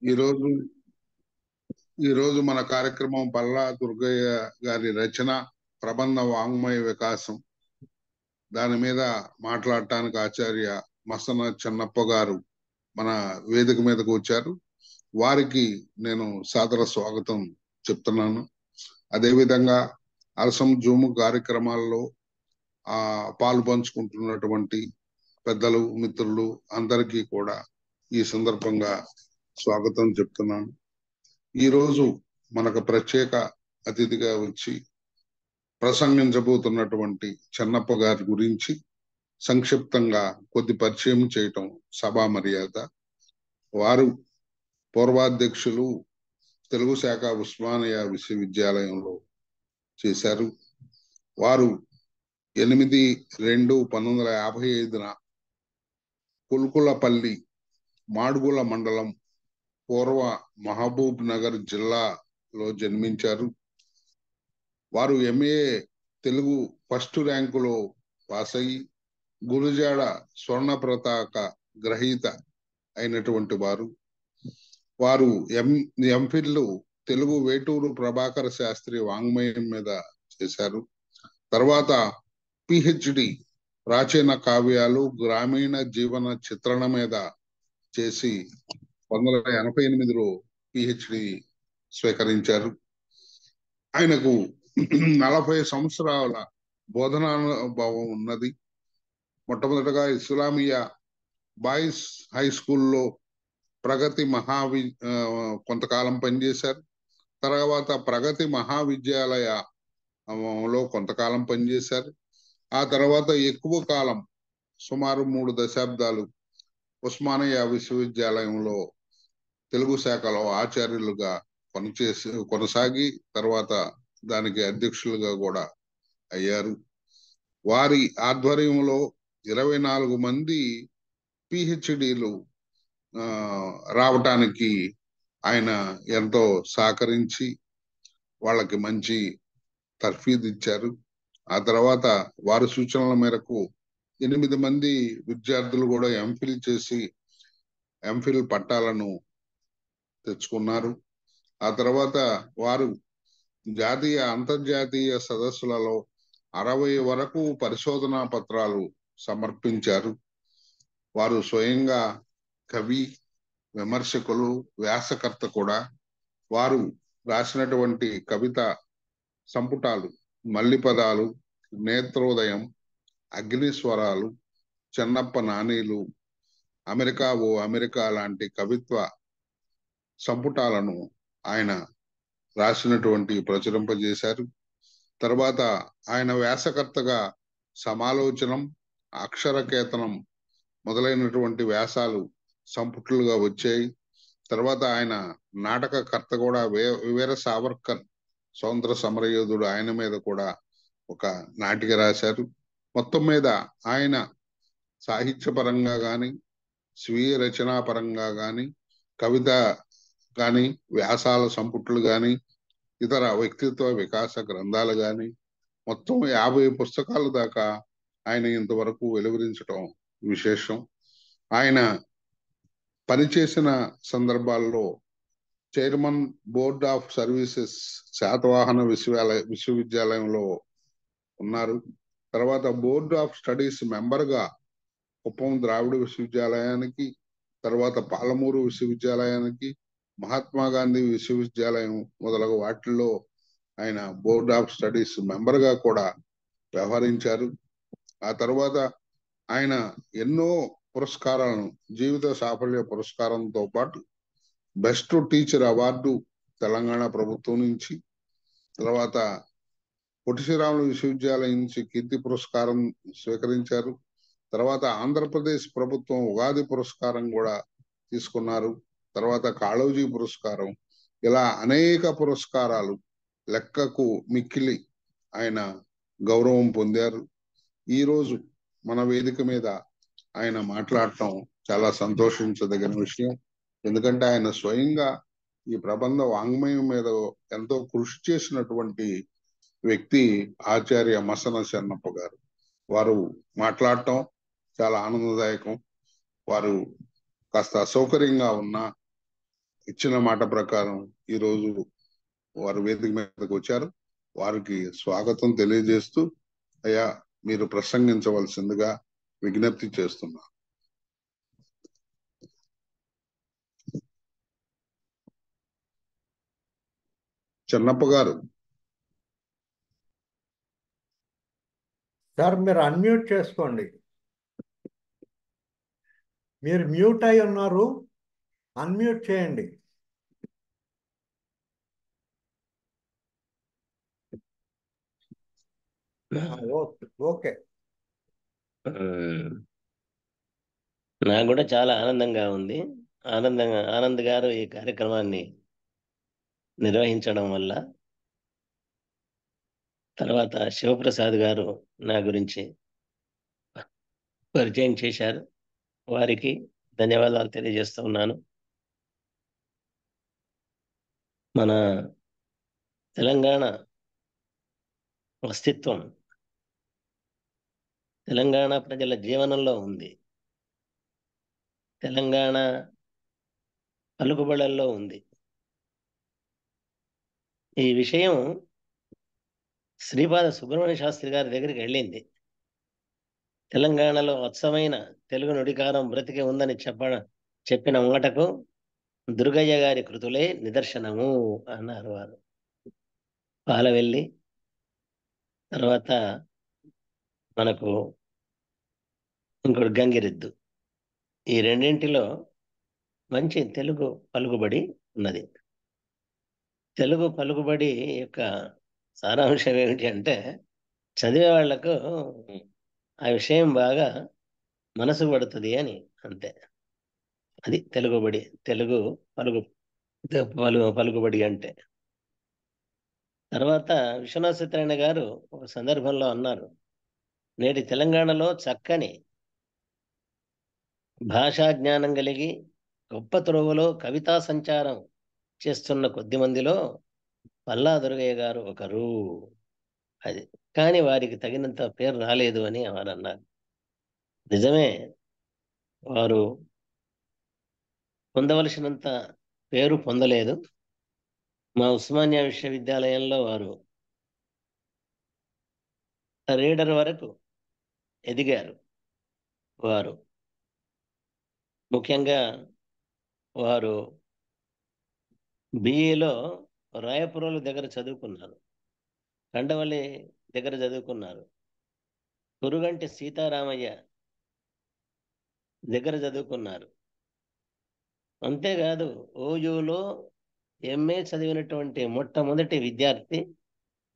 ఈరోజు ఈరోజు మన కార్యక్రమం పల్లా దుర్గయ్య గారి రచన ప్రబంధ వాంగ్మయ వికాసం. దాని మీద మాట్లాడటానికి ఆచార్య మసన చెన్నప్ప గారు మన వేదిక మీదకు వచ్చారు. వారికి నేను సాదర స్వాగతం చెప్తున్నాను. అదేవిధంగా అలసం జూము కార్యక్రమాల్లో పాలు పంచుకుంటున్నటువంటి పెద్దలు, మిత్రులు అందరికీ కూడా ఈ సందర్భంగా స్వాగతం చెప్తున్నాను. ఈరోజు మనకు ప్రత్యేక అతిథిగా వచ్చి ప్రసంగించబోతున్నటువంటి చెన్నప్ప గారి గురించి సంక్షిప్తంగా కొద్ది పరిచయం చేయటం సభా మర్యాద. వారు పూర్వాధ్యక్షులు, తెలుగు శాఖ ఉస్మానియా విశ్వవిద్యాలయంలో చేశారు. వారు 8/2/1955 కుల్కులపల్లి మాడుగుల మండలం పూర్వ మహబూబ్ నగర్ జిల్లాలో జన్మించారు. వారు MA తెలుగు ఫస్ట్ ర్యాంకులో పాస్ అయ్యి గురుజాడ స్వర్ణ పతాక గ్రహీత అయినటువంటి వారు ఎంఫిల్ తెలుగు వేటూరు ప్రభాకర శాస్త్రి వాంగ్మయం మీద చేశారు. తర్వాత PhD ప్రాచీన కావ్యాలు, గ్రామీణ జీవన చిత్రణ మీద చేసి 1988లో PhD స్వీకరించారు. ఆయనకు 40 సంవత్సరాల బోధనానుభవం ఉన్నది. మొట్టమొదటగా ఇస్లామియా బాయ్స్ హై స్కూల్లో ప్రగతి కొంతకాలం పనిచేశారు. తర్వాత ప్రగతి మహావిద్యాలయంలో కొంతకాలం పనిచేశారు. ఆ తర్వాత ఎక్కువ కాలం సుమారు 3 దశాబ్దాలు ఉస్మానియా విశ్వవిద్యాలయంలో తెలుగు శాఖలో ఆచార్యులుగా కొనసాగి తర్వాత దానికి అధ్యక్షులుగా కూడా అయ్యారు. వారి ఆధ్వర్యంలో 24 మంది PhDలు రావటానికి ఆయన ఎంతో సహకరించి వాళ్ళకి మంచి తర్ఫీదు ఇచ్చారు. ఆ తర్వాత వారి సూచనల మేరకు 8 మంది విద్యార్థులు కూడా ఎంఫిల్ చేసి ఎంఫిల్ పట్టాలను తెచ్చుకున్నారు. ఆ తర్వాత వారు జాతీయ అంతర్జాతీయ సదస్సులలో 60 వరకు పరిశోధనా పత్రాలు సమర్పించారు. వారు స్వయంగా కవి, విమర్శకులు, వ్యాసకర్త కూడా. వారు రాసినటువంటి కవిత సంపుటాలు మల్లిపదాలు, నేత్రోదయం, అగ్నిస్వరాలు, చెన్నప్ప నానీలు, అమెరికా ఓ అమెరికా లాంటి కవిత్వ సంపుటాలను ఆయన రాసినటువంటి ప్రచురింపజేశారు. తర్వాత ఆయన వ్యాసకర్తగా సమాలోచనం, అక్షరకేతనం మొదలైనటువంటి వ్యాసాలు సంపుట్లుగా వచ్చాయి. తర్వాత ఆయన నాటకకర్త కూడా. వీర సావర్కర్ స్వతంత్ర సమరయోధుడు, ఆయన మీద కూడా ఒక నాటిక రాశారు. మొత్తం మీద ఆయన సాహిత్యపరంగా కానీ, స్వీయ రచనా పరంగా కానీ, కవిత కానీ, వ్యాసాల సంపుట్లు కానీ, ఇతర వ్యక్తిత్వ వికాస గ్రంథాలు కానీ మొత్తం 50 పుస్తకాల దాకా ఆయన ఇంతవరకు వెలువరించడం విశేషం. ఆయన పనిచేసిన సందర్భాల్లో chairman board of services Satavahana విశ్వవిద్యాలయంలో ఉన్నారు. తర్వాత బోర్డ్ ఆఫ్ స్టడీస్ మెంబర్గా కుప్పం ద్రావిడ విశ్వవిద్యాలయానికి, తర్వాత పాలమూరు విశ్వవిద్యాలయానికి, మహాత్మా గాంధీ విశ్వవిద్యాలయం మొదలగు వాటిల్లో ఆయన బోర్డ్ ఆఫ్ స్టడీస్ మెంబర్గా కూడా వ్యవహరించారు. ఆ తర్వాత ఆయన ఎన్నో పురస్కారాలను, జీవిత సాఫల్య పురస్కారంతో పాటు బెస్ట్ టీచర్ అవార్డు తెలంగాణ ప్రభుత్వం నుంచి, తర్వాత పొట్టి శ్రీరాములు విశ్వవిద్యాలయం నుంచి కీర్తి పురస్కారం స్వీకరించారు. తర్వాత ఆంధ్రప్రదేశ్ ప్రభుత్వం ఉగాది పురస్కారం కూడా తీసుకున్నారు. తర్వాత కాళోజీ పురస్కారం, ఇలా అనేక పురస్కారాలు లెక్కకు మిక్కిలి ఆయన గౌరవం పొందారు. ఈరోజు మన వేదిక మీద ఆయన మాట్లాడటం చాలా సంతోషించదగిన విషయం. ఎందుకంటే ఆయన స్వయంగా ఈ ప్రబంధ వాంగ్మయం మీద ఎంతో కృషి చేసినటువంటి వ్యక్తి ఆచార్య మసన చెన్నప్ప గారు. వారు మాట్లాడటం చాలా ఆనందదాయకం. వారు కాస్త అసౌకర్యంగా ఉన్నా ఇచ్చిన మాట ప్రకారం ఈరోజు వారు వేదిక మీదకి వచ్చారు. వారికి స్వాగతం తెలియజేస్తూ అయ్యా మీరు ప్రసంగించవలసిందిగా విజ్ఞప్తి చేస్తున్నా. చెన్నప్ప గారు. సార్ మీరు అన్మ్యూట్ చేసుకోండి. మీరు మ్యూట్ అయి ఉన్నారు, అన్మ్యూట్ చేయండి. ఓకే. నాకు కూడా చాలా ఆనందంగా ఉంది. ఆనంద్ గారు ఈ కార్యక్రమాన్ని నిర్వహించడం వల్ల, తర్వాత శివప్రసాద్ గారు నా గురించి పరిచయం చేశారు. వారికి ధన్యవాదాలు తెలియజేస్తూ ఉన్నాను. మన తెలంగాణ అస్తిత్వం తెలంగాణ ప్రజల జీవనంలో ఉంది. తెలంగాణ పలుకుబడుల్లో ఉంది. ఈ విషయం శ్రీపాద సుబ్రహ్మణ్య శాస్త్రి గారి దగ్గరికి వెళ్ళింది. తెలంగాణలో అచ్చమైన తెలుగు నుడికారం బ్రతికి ఉందని చెప్పిన మాటకు దుర్గయ్య గారి కృతులే నిదర్శనము అన్నారు వారు. పాలవెల్లి, తర్వాత మనకు ఇంకోటి గంగిరెద్దు. ఈ రెండింటిలో మంచి తెలుగు పలుకుబడి ఉన్నది. తెలుగు పలుకుబడి యొక్క సారాంశం ఏమిటి అంటే, చదివే వాళ్లకు ఆ విషయం బాగా మనసు పడుతుంది అని, అంతే. అది తెలుగు పలుకుబడి అంటే. తర్వాత విశ్వనాథ సత్యనారాయణ గారు ఒక సందర్భంలో అన్నారు, నేటి తెలంగాణలో చక్కని భాషా జ్ఞానం కలిగి గొప్ప త్రోవలో కవితా సంచారం చేస్తున్న కొద్ది మందిలో పల్లా దుర్గయ్య గారు ఒకరు. అది కానీ వారికి తగినంత పేరు రాలేదు అని వారు అన్నారు. నిజమే, వారు పొందవలసినంత పేరు పొందలేదు. మా ఉస్మానియా విశ్వవిద్యాలయంలో వారు రీడర్ వరకు ఎదిగారు. వారు ముఖ్యంగా వారు బిఏలో రాయపురాలు దగ్గర చదువుకున్నారు, కండవల్లి దగ్గర చదువుకున్నారు, కురుగంటి సీతారామయ్య దగ్గర చదువుకున్నారు. అంతేకాదు ఓయూలో ఎంఏ చదివినటువంటి మొట్టమొదటి విద్యార్థి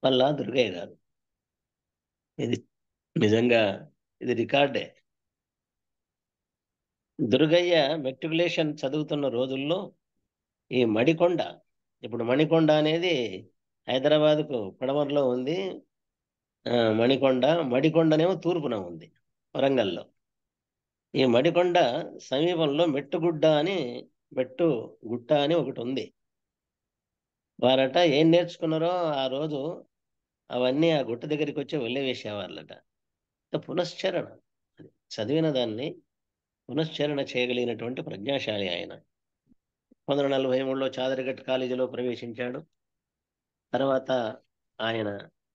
పల్లా దుర్గయ్య గారు. ఇది నిజంగా ఇది రికార్డే. దుర్గయ్య మెట్రికులేషన్ చదువుతున్న రోజుల్లో ఈ మడికొండ, ఇప్పుడు మణికొండ అనేది హైదరాబాద్కు పడమరలో ఉంది. మడికొండనేమో తూర్పున ఉంది, వరంగల్లో. ఈ మడికొండ సమీపంలో మెట్టుగుట్ట అని ఒకటి ఉంది. వారట ఏం నేర్చుకున్నారో ఆ రోజు అవన్నీ ఆ గుట్ట దగ్గరికి వచ్చి వెళ్ళి వేసేవాళ్ళట. పునశ్చరణ, చదివిన దాన్ని పునశ్చరణ చేయగలిగినటువంటి ప్రజ్ఞాశాలి ఆయన. 1943లో చాదరిగట్ కాలేజీలో ప్రవేశించాడు. తర్వాత ఆయన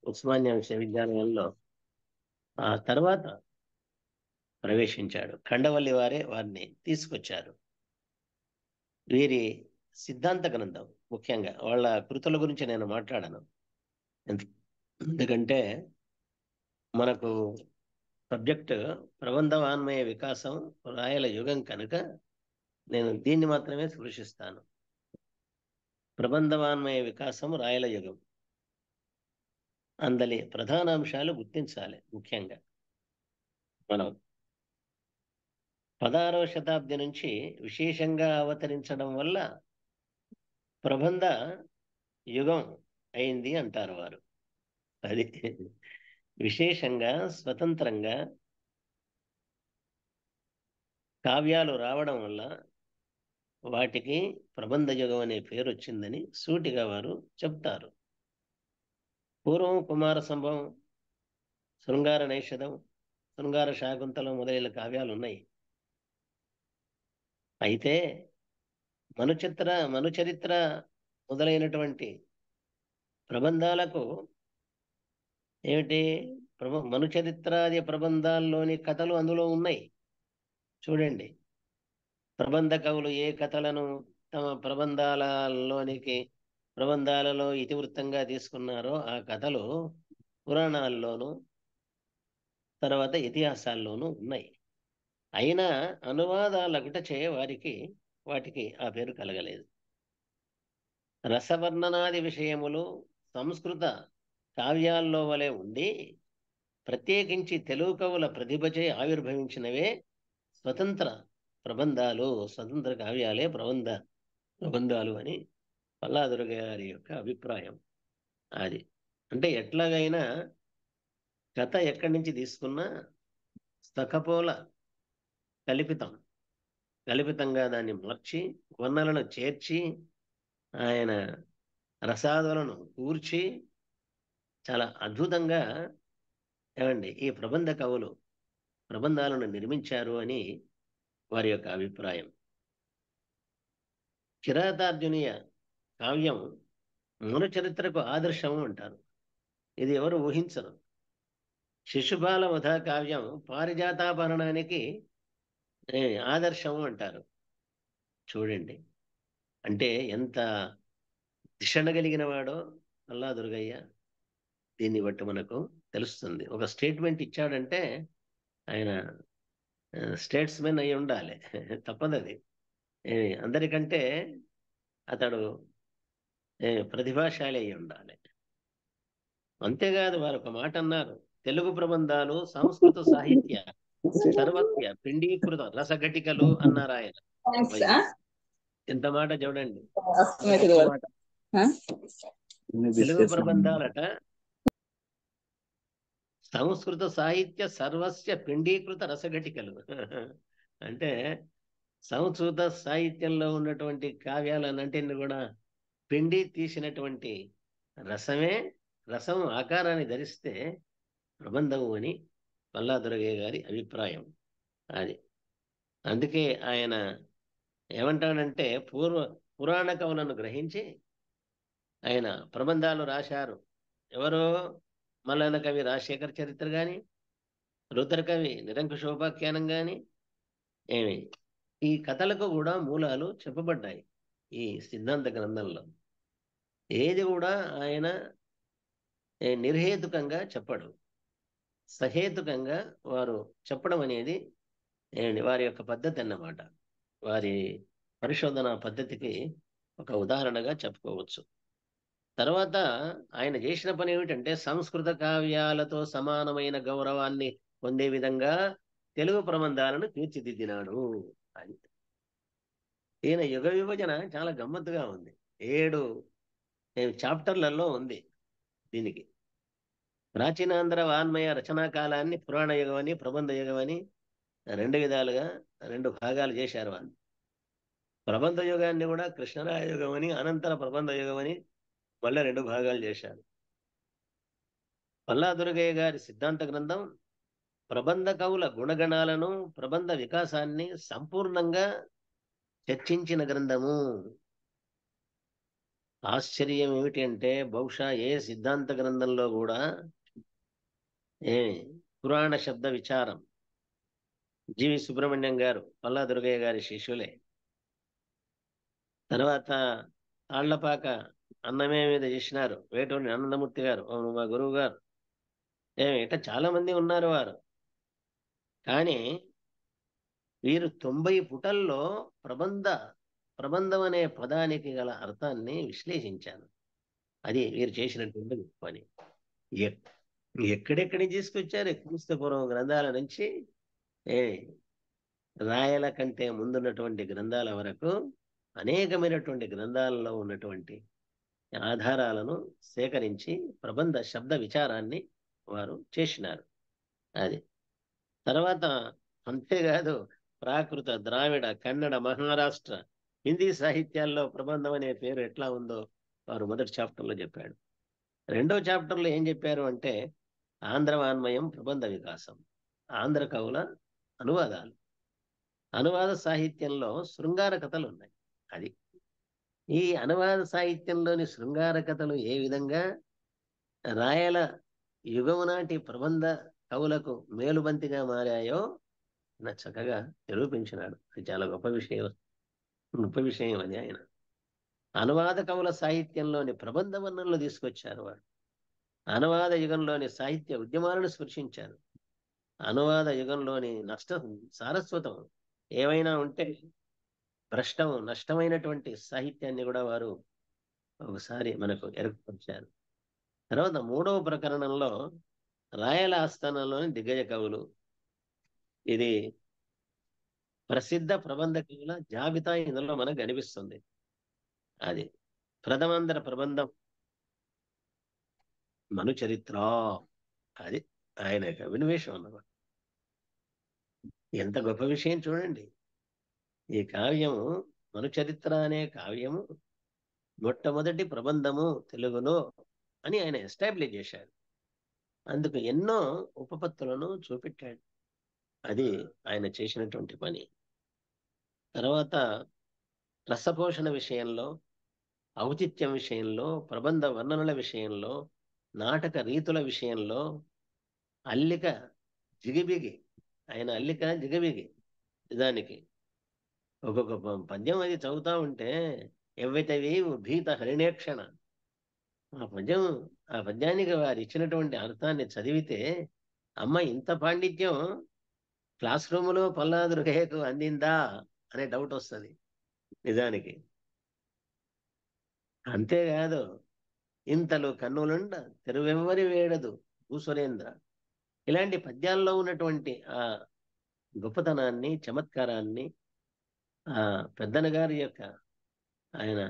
ఉస్మానియా విశ్వవిద్యాలయంలో ఆ తర్వాత ప్రవేశించాడు. కండవల్లి వారే వారిని తీసుకొచ్చారు. వీరి సిద్ధాంత గ్రంథం, ముఖ్యంగా వాళ్ళ కృతుల గురించి నేను మాట్లాడను, ఎందుకంటే మనకు సబ్జెక్ట్ ప్రబంధ వాన్మయ వికాసం రాయల యుగం కనుక నేను దీన్ని మాత్రమే స్పృశిస్తాను. ప్రబంధ వాన్మయ వికాసం రాయల యుగం, అందలి ప్రధాన అంశాలు గుర్తించాలి. ముఖ్యంగా మనం 16వ శతాబ్ది నుంచి విశేషంగా అవతరించడం వల్ల ప్రబంధ యుగం అయింది అంటారు వారు. అది విశేషంగా స్వతంత్రంగా కావ్యాలు రావడం వల్ల వాటికి ప్రబంధ యుగం అనే పేరు వచ్చిందని సూటిగా వారు చెప్తారు. పూర్వం కుమార సంభవం, శృంగార నైషధం, శృంగార శాకుంతలం మొదలైన కావ్యాలు ఉన్నాయి. అయితే మనుచరిత్ర మొదలైనటువంటి ప్రబంధాలకు ఏమిటి మనుచరిత్రాది ప్రబంధాల్లోని కథలు అందులో ఉన్నాయి. చూడండి, ప్రబంధ కవులు ఏ కథలను తమ ప్రబంధాలలో ఇతివృత్తంగా తీసుకున్నారో ఆ కథలు పురాణాల్లోనూ తర్వాత ఇతిహాసాల్లోనూ ఉన్నాయి. అయినా అనువాదాలగుట వాటికి ఆ పేరు కలగలేదు. రసవర్ణనాది విషయములు సంస్కృత కావ్యాల్లో వలె ఉండి ప్రత్యేకించి తెలుగు కవుల ప్రతిభచే ఆవిర్భవించినవే స్వతంత్ర కావ్యాలే ప్రబంధాలు అని పల్లాదుర్గ గారి యొక్క అభిప్రాయం. అది అంటే ఎట్లాగైనా కథ ఎక్కడి నుంచి తీసుకున్నా స్తకపోల కల్పితంగా దాన్ని మార్చి వర్ణలను చేర్చి ఆయన రసాదులను కూర్చి చాలా అద్భుతంగా ఏమండి ఈ ప్రబంధ కవులు ప్రబంధాలను నిర్మించారు అని వారి యొక్క అభిప్రాయం. కిరాతార్జునీయ కావ్యం మనుచరిత్రకు ఆదర్శము అంటారు. ఇది ఎవరు ఊహించరు. శిశుపాల వధ కావ్యం పారిజాతాపహరణానికి ఆదర్శము అంటారు. చూడండి, అంటే ఎంత దిశణ కలిగిన వాడో పల్లా దుర్గయ్య. దీన్ని బట్టి మనకు తెలుస్తుంది. ఒక స్టేట్మెంట్ ఇచ్చాడంటే ఆయన స్టేట్స్మెన్ అయి ఉండాలి, తప్పదది. అందరికంటే అతడు ప్రతిభాశాలి అయి ఉండాలి. అంతేకాదు వారు ఒక మాట అన్నారు, తెలుగు ప్రబంధాలు సంస్కృత సాహిత్య సర్వస్య పిండీకృత రసఘటికలు అన్నారు ఆయన. ఎంత మాట చూడండి. తెలుగు ప్రబంధాలట సంస్కృత సాహిత్య సర్వస్య పిండీకృత రసఘటికలు. అంటే సంస్కృత సాహిత్యంలో ఉన్నటువంటి కావ్యాలన్నింటిని కూడా పిండి తీసినటువంటి రసం ఆకారాన్ని ధరిస్తే ప్రబంధము అని పల్లా దుర్గయ్య గారి అభిప్రాయం. అది అందుకే ఆయన ఏమంటాడంటే పురాణ కవులను గ్రహించి ఆయన ప్రబంధాలు రాశారు. ఎవరో మల్లన కవి రాజశేఖర చరిత్ర కానీ, రుద్రకవి నిరంకుశోపాఖ్యానం కానీ ఈ కథలకు కూడా మూలాలు చెప్పబడ్డాయి ఈ సిద్ధాంత గ్రంథంలో. ఏది కూడా ఆయన నిర్హేతుకంగా చెప్పడు, సహేతుకంగా వారు చెప్పడం అనేది వారి యొక్క పద్ధతి అన్నమాట. వారి పరిశోధన పద్ధతికి ఒక ఉదాహరణగా చెప్పుకోవచ్చు. తర్వాత ఆయన చేసిన పని ఏమిటంటే సంస్కృత కావ్యాలతో సమానమైన గౌరవాన్ని పొందే విధంగా తెలుగు ప్రబంధాలను తీర్చిదిద్దినాడు అని. ఈయన యుగ విభజన చాలా గమ్మత్తుగా ఉంది. 7 చాప్టర్లలో ఉంది. దీనికి ప్రాచీనాంధ్ర వాన్మయ రచనా కాలాన్ని పురాణ యుగమని ప్రబంధ యుగమని 2 విధాలుగా 2 భాగాలు చేశారు వాళ్ళు. ప్రబంధ యుగాన్ని కూడా కృష్ణరాయ యుగమని అనంతర ప్రబంధ యుగమని మళ్ళీ 2 భాగాలు చేశారు. పల్లా దుర్గయ్య గారి సిద్ధాంత గ్రంథం ప్రబంధ కవుల గుణగణాలను ప్రబంధ వికాసాన్ని సంపూర్ణంగా చర్చించిన గ్రంథము. ఆశ్చర్యం ఏమిటి అంటే బహుశా ఏ సిద్ధాంత గ్రంథంలో కూడా పురాణ శబ్ద విచారం జీవి సుబ్రహ్మణ్యం గారు పల్లా దుర్గయ్య గారి శిష్యులే. తర్వాత తాళ్లపాక అన్నమే మీద చేసినారు వేటూరి ఆనందమూర్తి గారు, మా గురువు గారు. ఇట్లా చాలా మంది ఉన్నారు వారు. కానీ వీరు 90 పుటల్లో ప్రబంధం అనే పదానికి గల అర్థాన్ని విశ్లేషించారు. అది వీరు చేసినటువంటి పని. ఎక్కడెక్కడి తీసుకొచ్చారు? క్రీస్తుపూర్వం గ్రంథాల నుంచి రాయల కంటే ముందున్నటువంటి గ్రంథాల వరకు అనేకమైనటువంటి గ్రంథాలలో ఉన్నటువంటి ఆధారాలను సేకరించి ప్రబంధ శబ్ద విచారాన్ని వారు చేసినారు. అది తర్వాత అంతేకాదు ప్రాకృత, ద్రావిడ, కన్నడ, మహారాష్ట్ర, హిందీ సాహిత్యాల్లో ప్రబంధం అనే పేరు ఎట్లా ఉందో వారు మొదటి చాప్టర్లో చెప్పాడు. 2వ చాప్టర్లో ఏం చెప్పారు అంటే ఆంధ్ర వాన్మయం ప్రబంధ వికాసం, ఆంధ్ర కవుల అనువాదాలు. అనువాద సాహిత్యంలో శృంగార కథలు ఉన్నాయి. అది ఈ అనువాద సాహిత్యంలోని శృంగార కథలు ఏ విధంగా రాయల యుగము నాటి ప్రబంధ కవులకు మేలుబంతిగా మారాయో నా చక్కగా నిరూపించినాడు. అది చాలా గొప్ప విషయం అది. ఆయన అనువాద కవుల సాహిత్యంలోని ప్రబంధ వర్ణనలు తీసుకొచ్చారు. వాడు అనువాద యుగంలోని సాహిత్య ఉద్యమాలను స్పృశించారు. అనువాద యుగంలోని సారస్వతం ఏమైనా ఉంటే నష్టమైనటువంటి సాహిత్యాన్ని కూడా వారు ఒకసారి మనకు ఎరుకుపరిచారు. తర్వాత 3వ ప్రకరణంలో రాయల ఆస్థానంలోని దిగ్గజ కవులు, ఇది ప్రసిద్ధ ప్రబంధ కవుల జాబితా ఇందులో మనకు కనిపిస్తుంది. అది ప్రథమందర ప్రబంధం మను చరిత్ర, అది ఆయన యొక్క వినివేశం అన్నమాట. ఎంత గొప్ప విషయం చూడండి. ఈ కావ్యము మను చరిత్ర అనే కావ్యము మొట్టమొదటి ప్రబంధము తెలుగులో అని ఆయన ఎస్టాబ్లిష్ చేశాడు. అందుకు ఎన్నో ఉపపత్తులను చూపెట్టాడు. అది ఆయన చేసినటువంటి పని. తర్వాత రసపోషణ విషయంలో, ఔచిత్యం విషయంలో, ప్రబంధ వర్ణనల విషయంలో, నాటక రీతుల విషయంలో అల్లిక జిగిబిగి, ఆయన అల్లిక జిగిబిగి. దానికి ఒక్కొక్క పద్యం అది చదువుతా ఉంటే ఎవ్వితవి భీత హరిణేక్షణ, ఆ పద్యానికి వారు ఇచ్చినటువంటి అర్థాన్ని చదివితే అమ్మ ఇంత పాండిత్యం క్లాస్ రూములో పల్లాదుర్గయ్యకు అందిందా అనే డౌట్ వస్తుంది నిజానికి. అంతేకాదు, ఇంతలో కన్నులుండ తెరువెవ్వరి వేడదు భూసురేంద్ర, ఇలాంటి పద్యాల్లో ఉన్నటువంటి ఆ గొప్పతనాన్ని, చమత్కారాన్ని ఆ పెద్దన గారి యొక్క ఆయన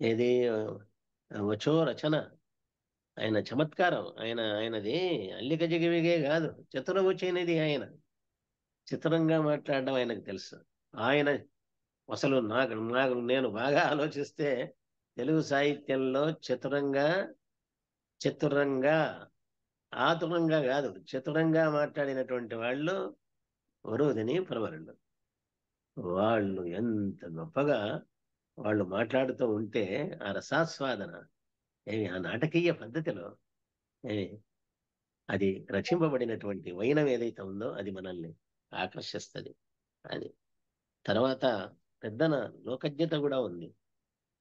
ఏది వచో రచన, ఆయన చమత్కారం, ఆయనది అల్లిక జిగివిగే కాదు, చతురవచనేది. ఆయన చిత్రంగా మాట్లాడడం ఆయనకు తెలుసు. ఆయన అసలు నేను బాగా ఆలోచిస్తే తెలుగు సాహిత్యంలో చతురంగా ఆతురంగా కాదు, చతురంగా మాట్లాడినటువంటి వాళ్ళు వరుదిని ప్రవరుడు. వాళ్ళు ఎంత గొప్పగా వాళ్ళు మాట్లాడుతూ ఉంటే ఆ రసాస్వాదన ఆ నాటకీయ పద్ధతిలో అది రచింపబడినటువంటి వైనం ఏదైతే ఉందో అది మనల్ని ఆకర్షిస్తుంది. అది తర్వాత పెద్దన లోకజ్ఞత కూడా ఉంది.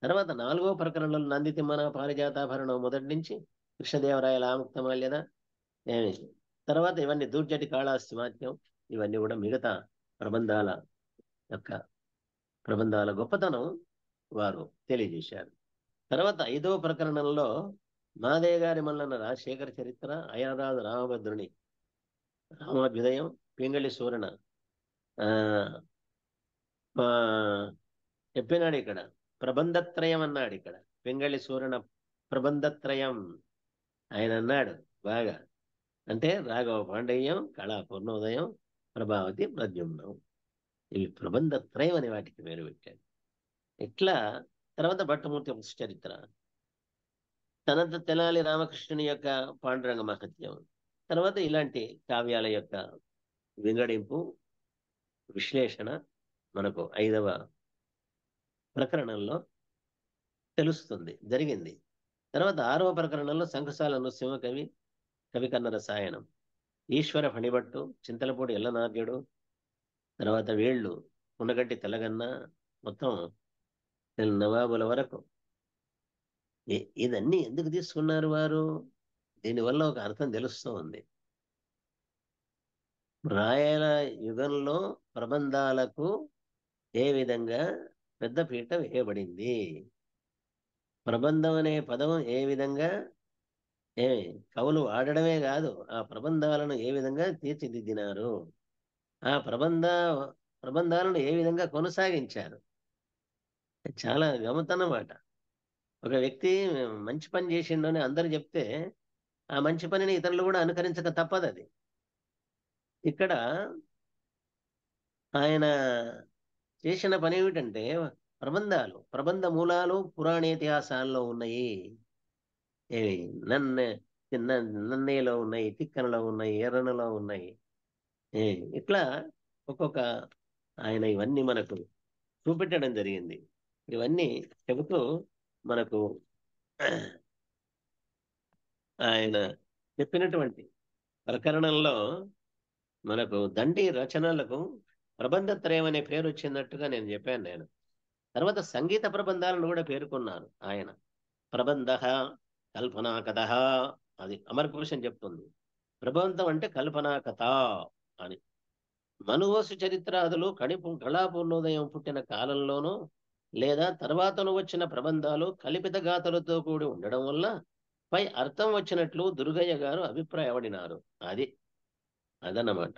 తర్వాత 4వ ప్రకరణంలో నందితిమ్మన పారిజాతాభరణం మొదటి నుంచి కృష్ణదేవరాయల ఆముక్తమాల్యద, తర్వాత ఇవన్నీ దూర్జటి కాళాస్తి మాత్యం, ఇవన్నీ కూడా మిగతా ప్రబంధాల గొప్పతనం వారు తెలియజేశారు. తర్వాత 5వ ప్రకరణంలో మాదేయ గారి మల్లన్న రాజశేఖర చరిత్ర, అయ్యరాజు రామభద్రుని రామాభ్యుదయం, పింగళి సూరణ చెప్పినాడు. ఇక్కడ ప్రబంధత్రయం అన్నాడు. ఇక్కడ పింగళి సూరణ ప్రబంధత్రయం ఆయన అన్నాడు బాగా. అంటే రాఘవ పాండవ్యం, కళా పూర్ణోదయం, ప్రభావతి ప్రద్యుమ్నం, ఇవి ప్రబంధత్రయం అనే వాటికి పేరు పెట్టాడు. ఇట్లా తర్వాత భట్టమూర్తి చరిత్ర, తనంత తెనాలి రామకృష్ణుని యొక్క పాండురంగ మహత్యం, తర్వాత ఇలాంటి కావ్యాల యొక్క వింగడింపు, విశ్లేషణ మనకు 5వ ప్రకరణంలో జరిగింది. తర్వాత 6వ ప్రకరణంలో శంఖసాల నృసింహ కవి కన్న రసాయనం, ఈశ్వర ఫణిభట్టు, చింతలపూడి ఎల్లనార్యుడు, తర్వాత వేళ్ళు ఉన్నగడ్డి తెల్లగన్న, మొత్తం నవాబుల వరకు. ఇదన్నీ ఎందుకు తీసుకున్నారు వారు? దీనివల్ల ఒక అర్థం తెలుస్తూ ఉంది. రాయల యుగంలో ప్రబంధాలకు ఏ విధంగా పెద్దపీట వేయబడింది, ప్రబంధం అనే పదం ఏ విధంగా కవులు వాడడమే కాదు, ఆ ప్రబంధాలను ఏ విధంగా తీర్చిదిద్దినారు, ఆ ప్రబంధాలను ఏ విధంగా కొనసాగించారు. చాలా గమ్మత్తన్నమాట. ఒక వ్యక్తి మంచి పని చేసిండు అని అందరు చెప్తే ఆ మంచి పనిని ఇతరులు కూడా అనుకరించక తప్పదు. అది ఇక్కడ ఆయన చేసిన పని ఏమిటంటే ప్రబంధ మూలాలు పురాణేతిహాసాల్లో ఉన్నాయి. నన్నయ్యలో ఉన్నాయి, తిక్కనలో ఉన్నాయి, ఎర్రనలో ఉన్నాయి. ఇట్లా ఒక్కొక్క ఆయన ఇవన్నీ మనకు చూపెట్టడం జరిగింది. ఇవన్నీ చెబుతూ మనకు ఆయన చెప్పినటువంటి ప్రకరణంలో మనకు దండి రచనలకు ప్రబంధత్రయం అనే పేరు వచ్చినట్టుగా నేను చెప్పాను. తర్వాత సంగీత ప్రబంధాలను కూడా పేర్కొన్నారు ఆయన. ప్రబంధ, కల్పనా కథ, అది అమరకోశం చెప్తుంది. ప్రబంధం అంటే కల్పనా కథ అని. మనువసు చరిత్రాదులు కళాపూర్ణోదయం పుట్టిన కాలంలోనూ లేదా తర్వాతను వచ్చిన ప్రబంధాలు కల్పిత గాథలతో కూడి ఉండడం వల్ల పై అర్థం వచ్చినట్లు దుర్గయ్య గారు అభిప్రాయపడినారు. అదన్నమాట.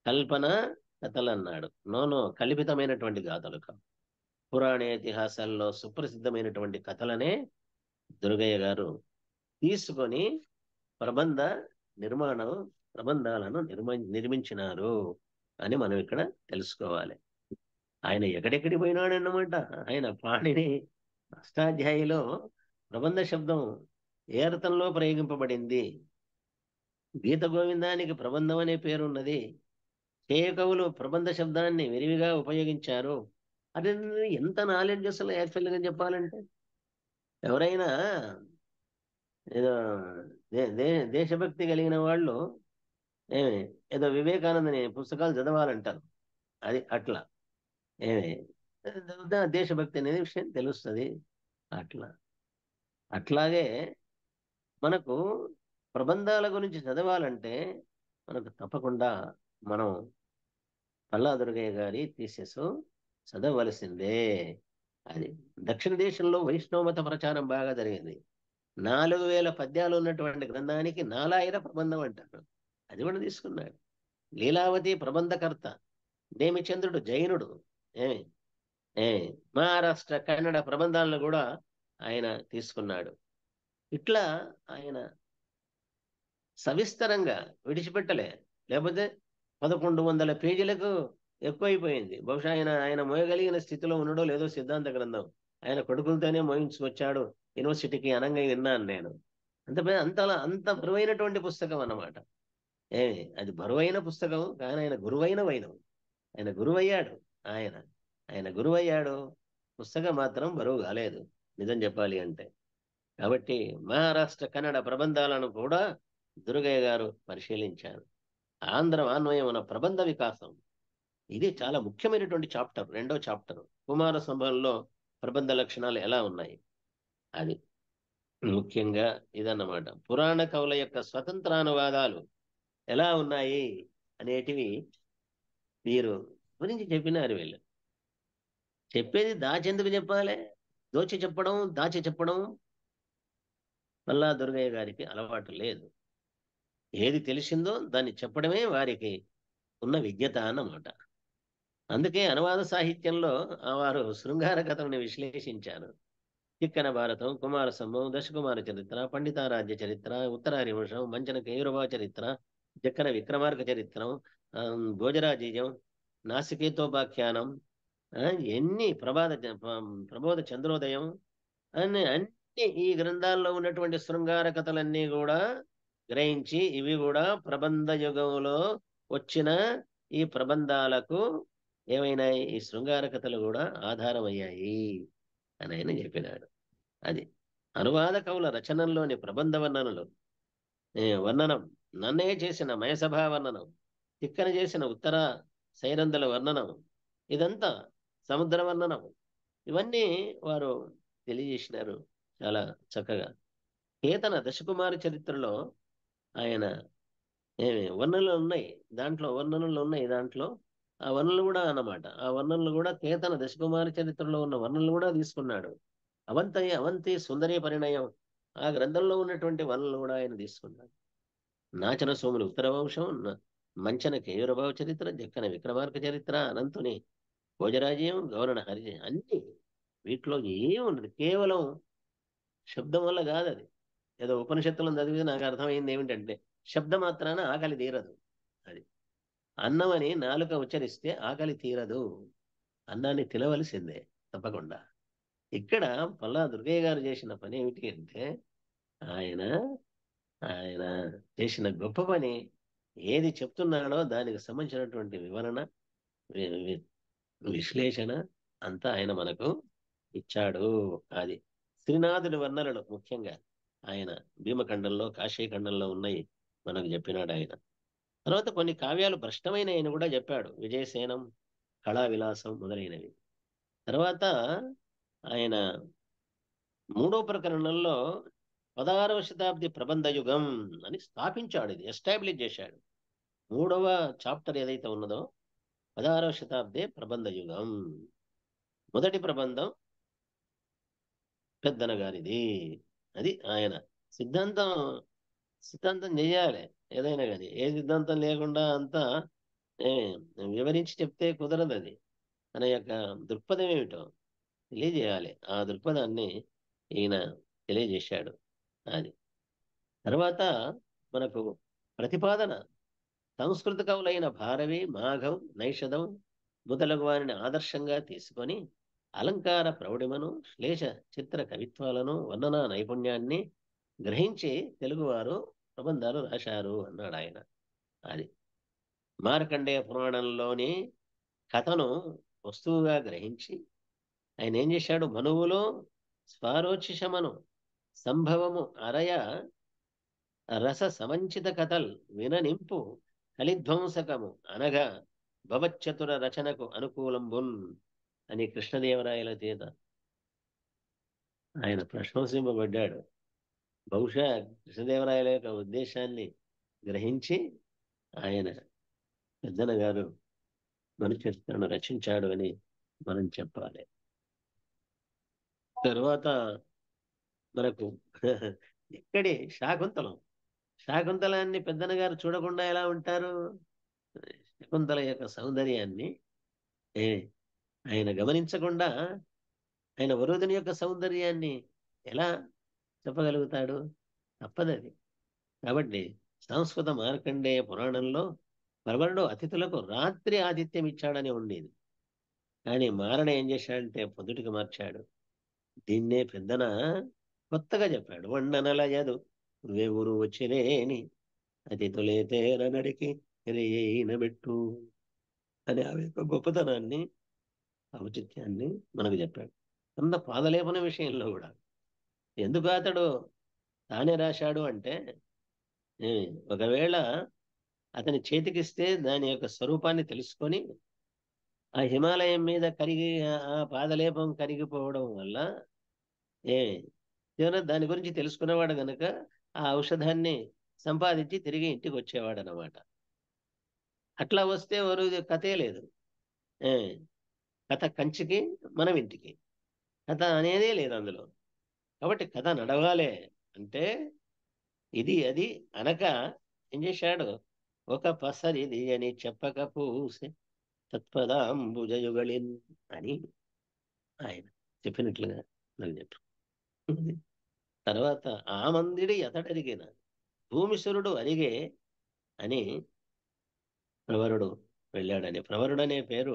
కల్పన కథలు అన్నాడు. నోనో కల్పితమైనటువంటి గాథలు కావు. పురాణ ఇతిహాసాల్లో సుప్రసిద్ధమైనటువంటి కథలనే దుర్గయ్య గారు తీసుకొని ప్రబంధాలను నిర్మించినారు అని మనం ఇక్కడ తెలుసుకోవాలి. ఆయన ఎక్కడెక్కడి పోయినాడన్నమాట. ఆయన పాణిని అష్టాధ్యాయిలో ప్రబంధ శబ్దం ఏ అర్థంలో ప్రయోగింపబడింది. గీత గోవిందానికి ప్రబంధం అనే పేరున్నది. కవులు ప్రబంధ శబ్దాన్ని విరివిగా ఉపయోగించారు. అది ఎంత నాలెడ్జ్ అసలు యాక్చువల్గా చెప్పాలంటే. ఎవరైనా ఏదో దేశభక్తి కలిగిన వాళ్ళు ఏదో వివేకానందని పుస్తకాలు చదవాలంటారు. అది అట్లా దేశభక్తి అనేది విషయం తెలుస్తుంది. అట్లాగే మనకు ప్రబంధాల గురించి చదవాలంటే మనకు తప్పకుండా మనం పల్లా దుర్గయ్య గారి థీసిస్ చదవలసిందే. అది దక్షిణ దేశంలో వైష్ణవ మత ప్రచారం బాగా జరిగింది. 4000 పద్యాలు ఉన్నటువంటి గ్రంథానికి 4000 ప్రబంధం అంటారు. అది కూడా తీసుకున్నాడు. లీలావతి ప్రబంధకర్త. నేమిచంద్రుడు జైనుడు. మహారాష్ట్ర కన్నడ ప్రబంధాలను కూడా ఆయన తీసుకున్నాడు. ఇట్లా ఆయన సవిస్తరంగా విడిచిపెట్టలే. లేకపోతే 1100 పేజీలకు ఎక్కువైపోయింది. బహుశా ఆయన మోయగలిగిన స్థితిలో ఉండడో లేదో సిద్ధాంత గ్రంథం ఆయన కొడుకులతోనే మోయించుకొచ్చాడు యూనివర్సిటీకి అనంగా విన్నాను నేను. అంత బరువైనటువంటి పుస్తకం అన్నమాట. అది బరువైన పుస్తకం, కానీ ఆయన గురువైన వైనం. ఆయన గురువయ్యాడు. ఆయన గురువయ్యాడు. పుస్తకం మాత్రం బరువు కాలేదు నిజం చెప్పాలి అంటే. కాబట్టి మహారాష్ట్ర కన్నడ ప్రబంధాలను కూడా దుర్గయ్య గారు పరిశీలించారు. ఆంధ్ర అన్వయమున ప్రబంధ వికాసం, ఇది చాలా ముఖ్యమైనటువంటి చాప్టర్. 2వ చాప్టర్ కుమార సంభవంలో ప్రబంధ లక్షణాలు ఎలా ఉన్నాయి, అది ముఖ్యంగా ఇదన్నమాట. పురాణ కవుల యొక్క స్వతంత్రానువాదాలు ఎలా ఉన్నాయి అనేటివి వీరు గురించి చెప్పినారు. వీళ్ళు చెప్పేది దాచెందుకు చెప్పాలి, దాచి చెప్పడం పల్లా దుర్గయ్య గారికి అలవాటు లేదు. ఏది తెలిసిందో దాన్ని చెప్పడమే వారికి ఉన్న విజ్ఞత అన్నమాట. అందుకే అనువాద సాహిత్యంలో వారు శృంగార కథలను విశ్లేషించారు. తిక్కన భారతం, కుమార సంభవం, దశకుమార చరిత్ర, పండితారాజ్య చరిత్ర, ఉత్తరారివంశం, మంచన కౌరవ చరిత్ర, జక్కన విక్రమార్క చరిత్రం, భోజరాజీయం, నాసికేతోపాఖ్యానం, ఎన్ని ప్రబోధ చంద్రోదయం అన్ని ఈ గ్రంథాల్లో ఉన్నటువంటి శృంగార కథలన్నీ కూడా గ్రహించి ఇవి కూడా ప్రబంధ యుగంలో వచ్చిన ఈ ప్రబంధాలకు ఏమైనాయి, ఈ శృంగార కథలు కూడా ఆధారమయ్యాయి అని ఆయన చెప్పినాడు. అది అనువాద కవుల రచనల్లోని ప్రబంధ వర్ణనం, నన్నయ్య చేసిన మయసభా వర్ణనం, తిక్కన చేసిన ఉత్తర సైరంధుల వర్ణనం, ఇదంతా సముద్ర వర్ణనం, ఇవన్నీ వారు తెలియజేసినారు చాలా చక్కగా. కేతన దశకుమారి చరిత్రలో ఆయన వర్ణనలు ఉన్నాయి. దాంట్లో ఆ వర్ణనలు కూడా అన్నమాట. ఆ వర్ణనలు కూడా కేతన దశకుమారి చరిత్రలో ఉన్న వర్ణనలు కూడా తీసుకున్నాడు. అవంతి సుందరి పరిణయం, ఆ గ్రంథంలో ఉన్నటువంటి వర్ణనలు కూడా ఆయన తీసుకున్నాడు. నాచన సోములు ఉత్తర వంశం, మంచన కౌరవ చరిత్ర, జక్కన విక్రమార్క చరిత్ర, అనంతుని భోజరాజ్యం, గౌరణ హరిజయం, అన్ని వీటిలో ఏముండదు. కేవలం శబ్దం వల్ల కాదు. అది ఏదో ఉపనిషత్తులను చదివితే నాకు అర్థమైంది ఏమిటంటే, శబ్దమాత్రాన ఆకలి తీరదు. అది అన్నం అని నాలుక ఉచ్చరిస్తే ఆకలి తీరదు, అన్నాన్ని తినవలసిందే తప్పకుండా. ఇక్కడ పల్లా దుర్గయ్య గారు చేసిన పని ఏమిటి అంటే, ఆయన చేసిన గొప్ప పని ఏది చెప్తున్నాడో దానికి సంబంధించినటువంటి వివరణ, విశ్లేషణ అంతా ఆయన మనకు ఇచ్చాడు. అది శ్రీనాథుడి వర్ణనలు ముఖ్యంగా ఆయన భీమఖండంలో కాశీఖండంలో ఉన్నాయి మనకు చెప్పినాడు ఆయన. తర్వాత కొన్ని కావ్యాలు భ్రష్టమైన ఆయన కూడా చెప్పాడు, విజయసేనం, కళా విలాసం మొదలైనవి. తర్వాత ఆయన 3వ ప్రకరణంలో 16వ శతాబ్ది ప్రబంధ యుగం అని స్థాపించాడు, ఇది ఎస్టాబ్లిష్ చేశాడు. 3వ చాప్టర్ ఏదైతే ఉన్నదో 16వ శతాబ్దే ప్రబంధ యుగం. మొదటి ప్రబంధం పెద్దన గారిది. అది ఆయన సిద్ధాంతం. సిద్ధాంతం చేయాలి ఏదైనా కానీ. ఏ సిద్ధాంతం లేకుండా అంతా ఏ, వివరించి చెప్తే కుదరదు. అది తన యొక్క దృక్పథం ఏమిటో తెలియజేయాలి. ఆ దృక్పథాన్ని ఈయన తెలియజేశాడు. అది తర్వాత మనకు ప్రతిపాదన సంస్కృత కవులైన భారవి, మాఘం, నైషధం మొదలగు వారిని ఆదర్శంగా తీసుకొని అలంకార ప్రౌఢిమను, శ్లేష చిత్ర కవిత్వాలను, వర్ణనా నైపుణ్యాన్ని గ్రహించి తెలుగువారు ప్రబంధాలు రాశారు అన్నాడు ఆయన. అది మార్కండేయ పురాణంలోని కథను వస్తువుగా గ్రహించి ఆయన ఏం చేశాడు, మనువులో స్వారోచిషమను సంభవము అరయ రస సమంచిత కథల్ విననింపు కలిధ్వంసకము అనగా భవచ్చతుర రచనకు అనుకూలంబున్ అని కృష్ణదేవరాయల చేత ఆయన ప్రశంసింపబడ్డాడు. బహుశా కృష్ణదేవరాయల యొక్క ఉద్దేశాన్ని గ్రహించి ఆయన పెద్దన గారు మనుచరిత్రను రచించాడు అని మనం చెప్పాలి. తరువాత మనకు ఎక్కడి శాకుంతలం. శాకుంతలాన్ని పెద్దన గారు చూడకుండా ఎలా ఉంటారు? శకుంతల యొక్క సౌందర్యాన్ని ఆయన గమనించకుండా ఆయన వరుదిని యొక్క సౌందర్యాన్ని ఎలా చెప్పగలుగుతాడు? తప్పదది. కాబట్టి సంస్కృత మార్కండేయ పురాణంలో పరవరుడు అతిథులకు రాత్రి ఆతిథ్యం ఇచ్చాడని ఉండేది. కానీ మారణ ఏం చేశాడంటే పొద్దుటికి మార్చాడు. దీన్నే పెద్దన కొత్తగా చెప్పాడు. వండనలయదు వేవురు వచ్చిరేని అతిథులే తేరనడికి రేయినబెట్టు అని ఆ యొక్క గొప్పతనాన్ని, ఔచిత్యాన్ని మనకు చెప్పాడు. అంత పాదలేపన విషయంలో కూడా ఎందుకు అతడు తానే రాశాడు అంటే, ఒకవేళ అతని చేతికిస్తే దాని యొక్క స్వరూపాన్ని తెలుసుకొని ఆ హిమాలయం మీద కరిగి ఆ పాదలేపం కరిగిపోవడం వల్ల దాని గురించి తెలుసుకునేవాడు గనక ఆ ఔషధాన్ని సంపాదించి తిరిగి ఇంటికి వచ్చేవాడు అన్నమాట. అట్లా వస్తే వారు కథే లేదు. కథ కంచికి మనం ఇంటికి, కథ అనేదే లేదు అందులో. కాబట్టి కథ నడవాలే అంటే ఇది అది అనక ఏం చేశాడు, ఒక పసరిది అని చెప్పక పూసే తత్పదాంబుజయుగళిన్ అని ఆయన చెప్పినట్లుగా నాకు చెప్పు. తర్వాత ఆ మందిడి ఎతడరిగిన భూమిశ్వరుడు అరిగే అని ప్రవరుడు వెళ్ళాడని. ప్రవరుడు అనే పేరు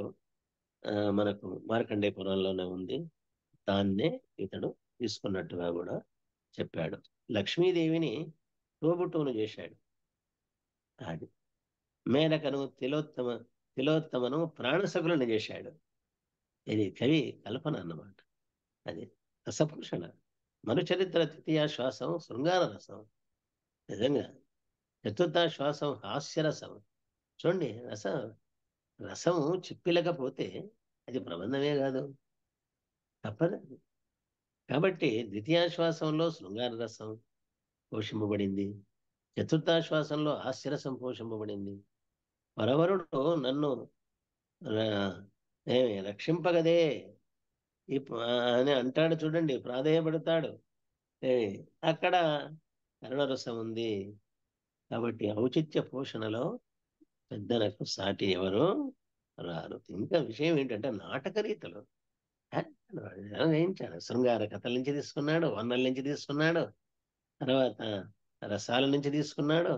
మనకు మార్కండేయ పురాణంలోనే ఉంది. దాన్నే ఇతడు తీసుకున్నట్టుగా కూడా చెప్పాడు. లక్ష్మీదేవిని తోబుట్టువును చేశాడు. అది మేనకను తిలోత్తమను ప్రాణసకులను చేశాడు. ఇది కవి కల్పన అన్నమాట. అది రసభూషణ. మనుచరిత్ర తృతీయ శ్వాసం శృంగార రసం. నిజంగా చతుర్థ శ్వాసం హాస్యరసం. చూడండి, రసము చిప్పిలకపోతే అది ప్రబంధమే కాదు, తప్పదు. కాబట్టి ద్వితీయాశ్వాసంలో శృంగార రసం పోషింపబడింది, చతుర్థాశ్వాసంలో హాస్యరసం పోషింపబడింది. పరవరుడు నన్ను రక్షింపగదే అని అంటాడు చూడండి, ప్రాధేయపడతాడు. అక్కడ కరుణరసం ఉంది. కాబట్టి ఔచిత్య పోషణలో పెద్దలకు సాటి ఎవరు రారు. ఇంకా విషయం ఏంటంటే నాటక రీతులు వేయించాడు. శృంగార కథల నుంచి తీసుకున్నాడు, వర్ణల నుంచి తీసుకున్నాడు, తర్వాత రసాల నుంచి తీసుకున్నాడు,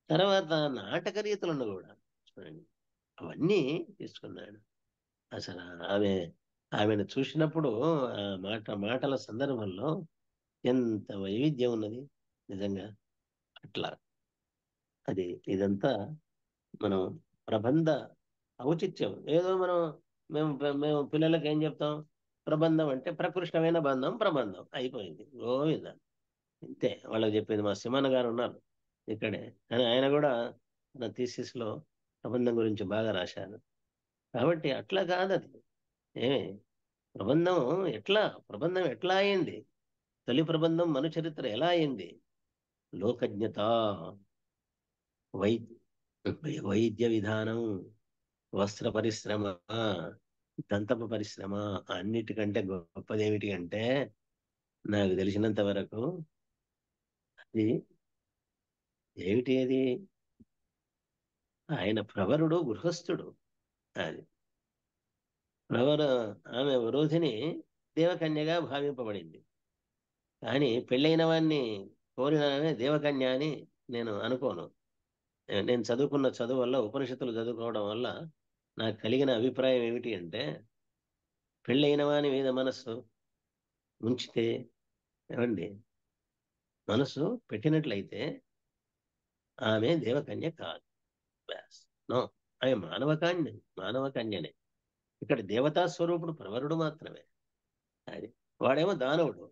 తర్వాత నాటక రీతులను కూడా చూడండి అవన్నీ తీసుకున్నాడు. అసలు ఆమెను చూసినప్పుడు మాటల సందర్భంలో ఎంత వైవిధ్యం ఉన్నది నిజంగా. అట్లా అది ఇదంతా మనం ప్రబంధ ఔచిత్యం. ఏదో మేము పిల్లలకి ఏం చెప్తాం, ప్రబంధం అంటే ప్రకృష్టమైన బంధం ప్రబంధం అయిపోయింది. గోవింద ఇంతే వాళ్ళకి చెప్పింది. మా సిమన్న గారు ఉన్నారు ఇక్కడే, కానీ ఆయన కూడా తన థీసిస్ లో ప్రబంధం గురించి బాగా రాశారు. కాబట్టి అట్లా కాదు అది. ఏమి ప్రబంధం ప్రబంధం ఎట్లా అయింది? తొలి ప్రబంధం మను చరిత్ర ఎలా అయింది? లోకజ్ఞత, వై వైద్య విధానం, వస్త్ర పరిశ్రమ, దంతపు పరిశ్రమ, అన్నిటికంటే గొప్పది ఏమిటి అంటే నాకు తెలిసినంత వరకు అది ఏమిటి అది ఆయన ప్రవరుడు గృహస్థుడు. అది ప్రవర ఆమె వరోధిని దేవకన్యగా భావింపబడింది. కానీ పెళ్ళైన వాడిని కోరిన దేవకన్య అని నేను అనుకోను. నేను చదువుకున్న చదువు వల్ల, ఉపనిషత్తులు చదువుకోవడం వల్ల నాకు కలిగిన అభిప్రాయం ఏమిటి అంటే పెళ్ళైన వాని మీద మనస్సు ఉంచితే, ఏమండి, మనసు పెట్టినట్లయితే ఆమె దేవకన్య కాదు. నో, ఆమె మానవకన్యనే. ఇక్కడ దేవతా స్వరూపుడు ప్రవరుడు మాత్రమే. అది వాడేమో దానవుడు,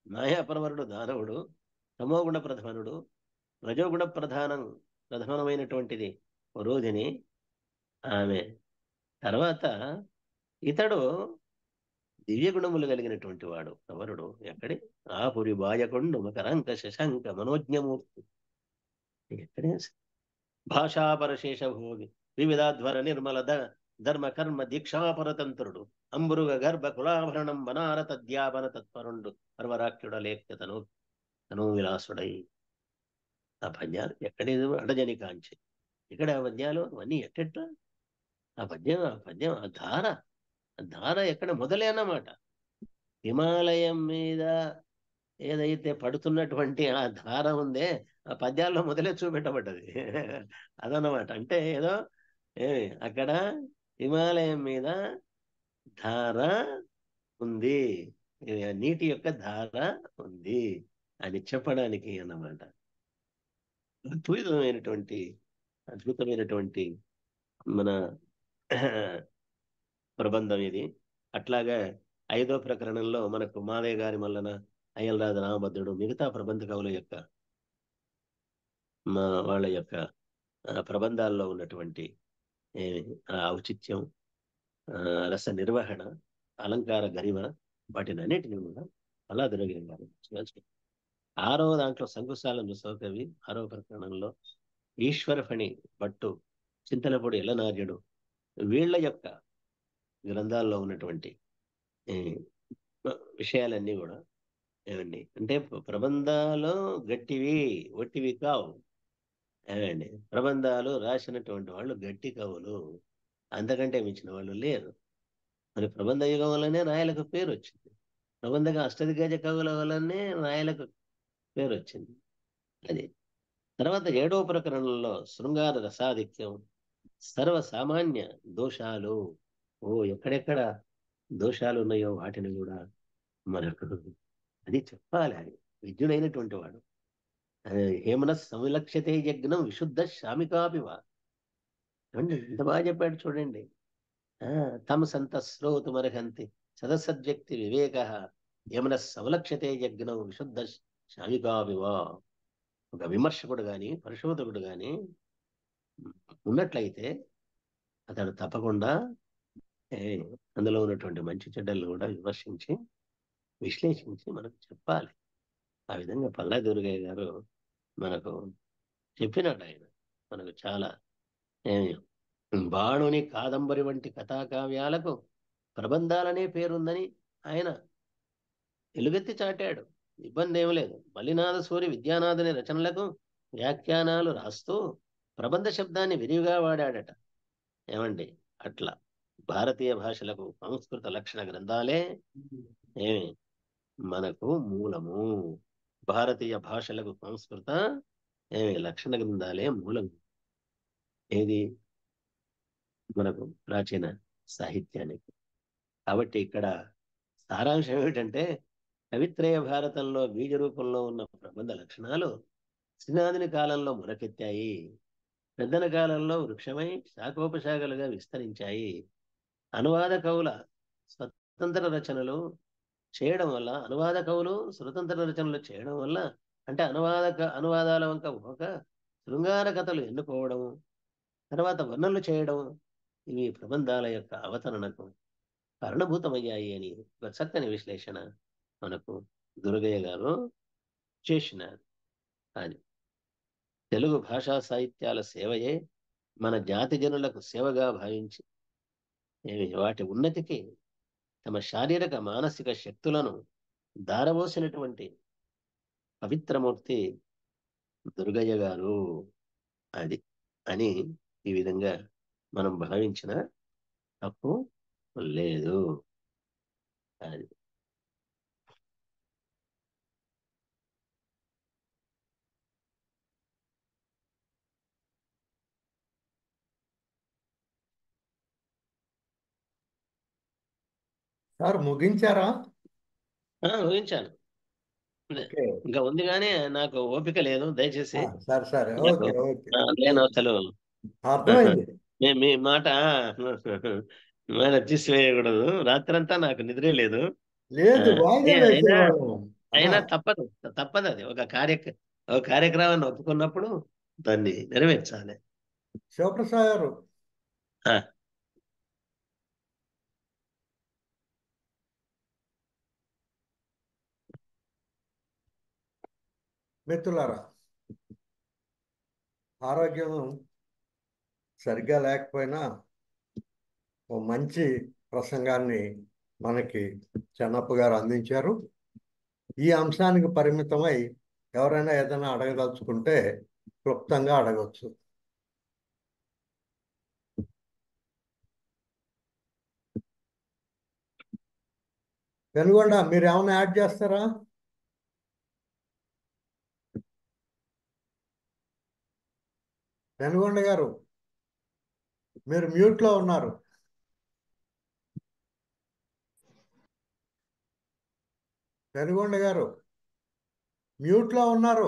మాయాపరవరుడు దానవుడు, తమోగుణ ప్రధానుడు, రజోగుణ ప్రధానమైనటువంటిది వరోధిని ఆమె. తర్వాత ఇతడు దివ్య గుణములు కలిగినటువంటి వాడు ప్రవరుడు. ఎక్కడి ఆపురి బాయకొండు మకరంక శశంక మనోజ్ఞమూర్తి. ఎక్కడే భాషాపరశేష భోగి వివిధాధ్వర నిర్మల ధర్మ కర్మ దీక్షాపరతంత్రుడు అంబురుగ గర్భ కులాభరణం వనారత ధ్యాపన తత్పరుండు పర్వరాఖ్యుడ లేఖ్య తనూ విలాసుడై. ఆ పద్యాలు ఎక్కడేదో అడజని కాంచి, ఇక్కడ ఆ పద్యాలు అవన్నీ ఎట్టెట్లా ఆ పద్యం ఆ ధార ఎక్కడ మొదలే అన్నమాట. హిమాలయం మీద ఏదైతే పడుతున్నటువంటి ఆ ధార ఉందే ఆ పద్యాల్లో మొదలే చూపెట్టబడ్డది. అదన్నమాట. అంటే ఏదో అక్కడ హిమాలయం మీద ధార ఉంది, నీటి యొక్క ధార ఉంది అని చెప్పడానికి అన్నమాట. అద్భుతమైనటువంటి మన ప్రబంధం ఇది. అట్లాగా 5వ ప్రకరణంలో మనకు మాదయ్య గారి మల్లన, అయ్యలరాజు రామభద్రుడు, మిగతా ప్రబంధ కవుల యొక్క వాళ్ళ యొక్క ప్రబంధాల్లో ఉన్నటువంటి ఔచిత్యం, రస నిర్వహణ, అలంకార గరిమ, వాటిని అన్నిటిని కూడా అలా దొరకగారు. 6వ దాంట్లో శంకుస్థానం సౌకవి 6వ ప్రకరణంలో ఈశ్వరఫణి భట్టు, చింతలపూడి ఎల్లనార్యుడు వీళ్ళ యొక్క గ్రంథాల్లో ఉన్నటువంటి విషయాలన్నీ కూడా ఏమండి అంటే ప్రబంధాలు గట్టివి ఒట్టివి కావు. ఏమండి ప్రబంధాలు రాసినటువంటి వాళ్ళు గట్టి కవులు, అంతకంటే మించిన వాళ్ళు లేరు. మరి ప్రబంధ యుగం వల్లనే రాయలకు పేరు వచ్చింది. ప్రబంధగా అష్టదిగ్గజ కవుల వల్లనే రాయలకు పేరు వచ్చింది. అది తర్వాత 7వ ప్రకరణంలో శృంగార రసాధిక్యం, సర్వసామాన్య దోషాలు, ఎక్కడెక్కడ దోషాలు ఉన్నాయో వాటిని కూడా మనకు అది చెప్పాలి. అది విద్యుడైనటువంటి వాడు. హేమన సంలక్ష్యతే యజ్ఞం విశుద్ధ శామికాపివా. ఎంత బాగా చెప్పాడు చూడండి. తమ సంత శ్రోతుమర్హంతి సదసద్వ్యక్తి వివేక యమన సంలక్ష్యతే యజ్ఞం విశుద్ధ శామికాపివా. ఒక విమర్శకుడు గాని పరిశోధకుడు గాని ఉన్నట్లయితే అతడు తప్పకుండా అందులో ఉన్నటువంటి మంచి చెడ్డలను కూడా విమర్శించి విశ్లేషించి మనకు చెప్పాలి. ఆ విధంగా పల్లా దుర్గయ్య గారు మనకు చెప్పినట్టు ఆయన మనకు చాలా బాణుని కాదంబరి వంటి కథాకావ్యాలకు ప్రబంధాలనే పేరుందని ఆయన ఎలుగెత్తి చాటాడు. ఇబ్బంది ఏం లేదు. మల్లినాథ సూరి విద్యానాథుని రచనలకు వ్యాఖ్యానాలు రాస్తూ ప్రబంధ శబ్దాన్ని విరివిగా వాడాడట. ఏమండి అట్లా భారతీయ భాషలకు సంస్కృత లక్షణ గ్రంథాలే మనకు మూలము. భారతీయ భాషలకు సంస్కృత లక్షణ గ్రంథాలే మూలం. ఏది మనకు ప్రాచీన సాహిత్యానికి. కాబట్టి ఇక్కడ సారాంశం ఏమిటంటే కవిత్రయ భారతంలో బీజ రూపంలో ఉన్న ప్రబంధ లక్షణాలు శ్రీనాథుని కాలంలో మొలకెత్తాయి, పెద్దన కాలంలో వృక్షమై శాఖోపశాఖలుగా విస్తరించాయి. అనువాద కవుల స్వతంత్ర రచనలు చేయడం వల్ల, అనువాద కవులు స్వతంత్ర రచనలు చేయడం వల్ల, అంటే అనువాదాల వంక ఒక శృంగార కథలు ఎన్నుకోవడం, తర్వాత వర్ణనలు చేయడం, ఇవి ప్రబంధాల యొక్క అవతరణకు కారణభూతమయ్యాయి అని ఒక చక్కని విశ్లేషణ మనకు దుర్గయ్య గారు చేసినారు. అని తెలుగు భాషా సాహిత్యాల సేవయే మన జాతి జనులకు సేవగా భావించి వాటి ఉన్నతికి తమ శారీరక మానసిక శక్తులను దారబోసినటువంటి పవిత్రమూర్తి దుర్గయ్య గారు అది అని ఈ విధంగా మనం భావించిన తప్పు లేదు. అది సార్ ముగించారా? ఊహించాను. ఓకే. ఇంకా ఉంది కానీ నాకు ఓపిక లేదు. దయచేసి సరే సరే, నాకు ఓకే ఓకే, నేను అసలు అర్థమైంది. మీ మాట తీసివేయకూడదు. రాత్రంతా నాకు నిద్రే లేదు. లేదు, వాయిదా అయినా వేసేవాళ్ళం. అయినా తప్పదు అది. ఒక కార్యక్రమాన్ని ఒప్పుకున్నప్పుడు దాన్ని నెరవేర్చాలి. శివప్రసాద్ గారు, ఆ, మిత్రులారా, ఆరోగ్యం సరిగ్గా లేకపోయినా ఓ మంచి ప్రసంగాన్ని మనకి చెన్నప్ప గారు అందించారు. ఈ అంశానికి పరిమితమై ఎవరైనా ఏదైనా అడగదలుచుకుంటే క్లుప్తంగా అడగవచ్చు. పెనుగొండ, మీరు ఏమైనా యాడ్ చేస్తారా? పెనుగొండ గారు, మీరు మ్యూట్లో ఉన్నారు. పెనుగొండ గారు మ్యూట్లో ఉన్నారు,